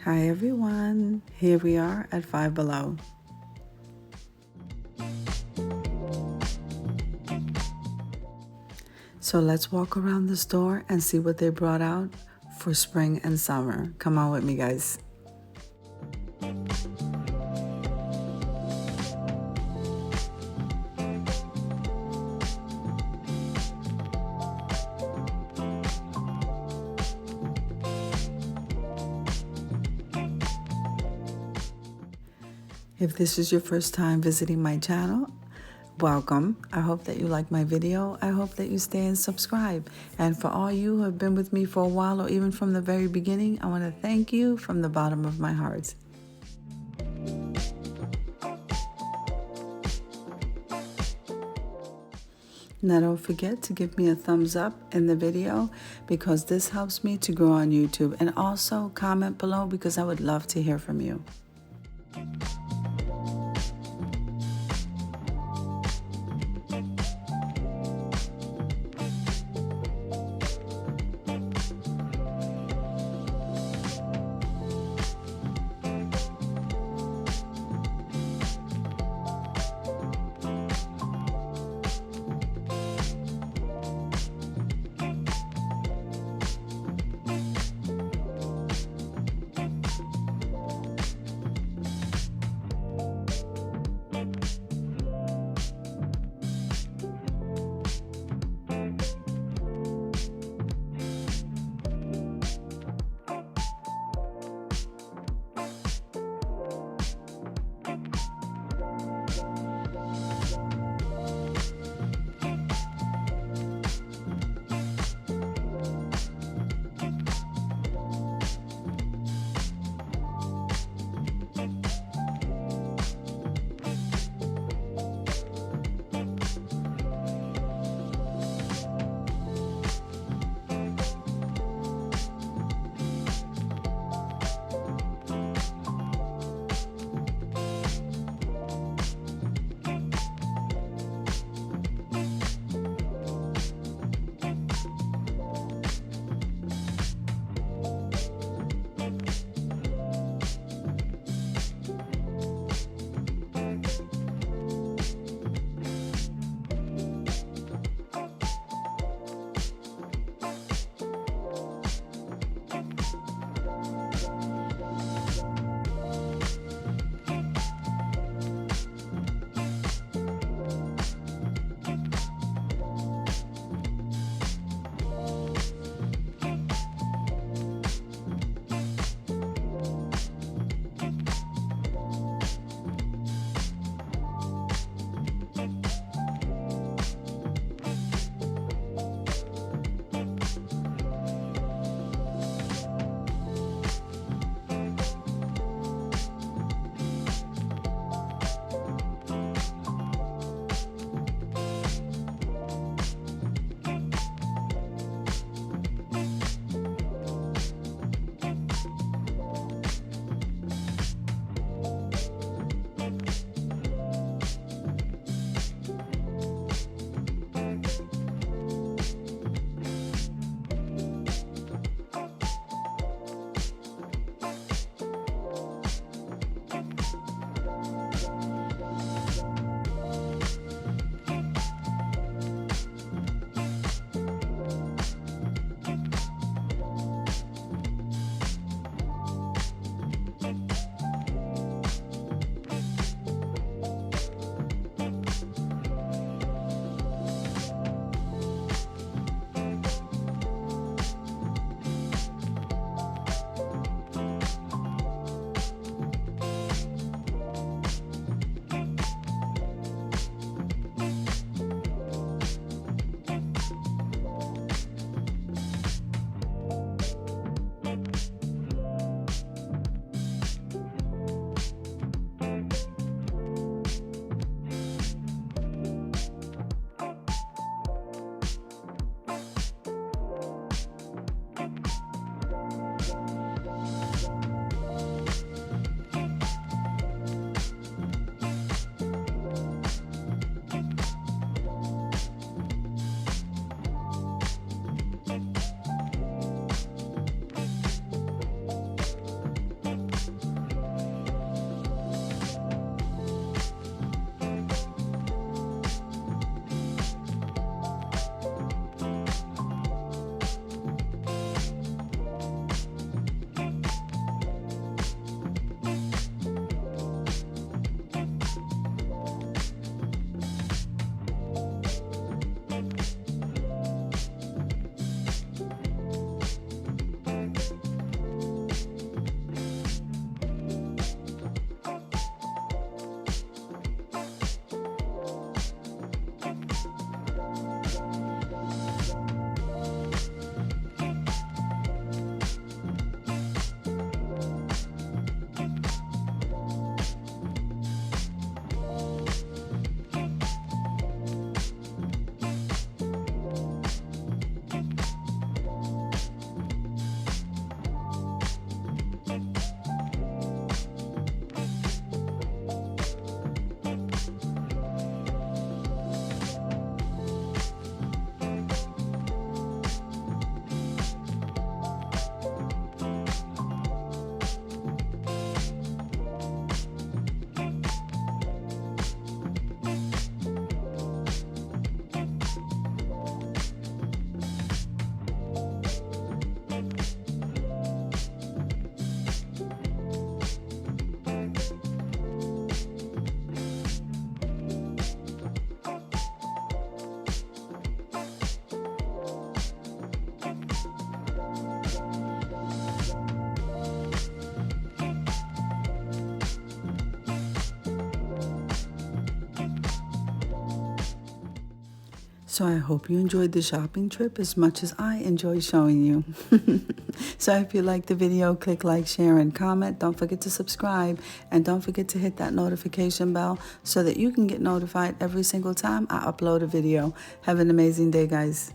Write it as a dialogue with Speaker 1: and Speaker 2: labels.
Speaker 1: Hi everyone, here we are at Five Below. So let's walk around the store and see what they brought out for spring and summer. Come on with me, guys. If this is your first time visiting my channel, welcome. I hope that you like my video. I hope that you stay and subscribe. And for all you who have been with me for a while or even from the very beginning, I want to thank you from the bottom of my heart. Now don't forget to give me a thumbs up in the video because this helps me to grow on YouTube. And also comment below because I would love to hear from you. So I hope you enjoyed the shopping trip as much as I enjoyed showing you. So if you liked the video, click like, share, and comment. Don't forget to subscribe, and don't forget to hit that notification bell so that you can get notified every single time I upload a video. Have an amazing day, guys.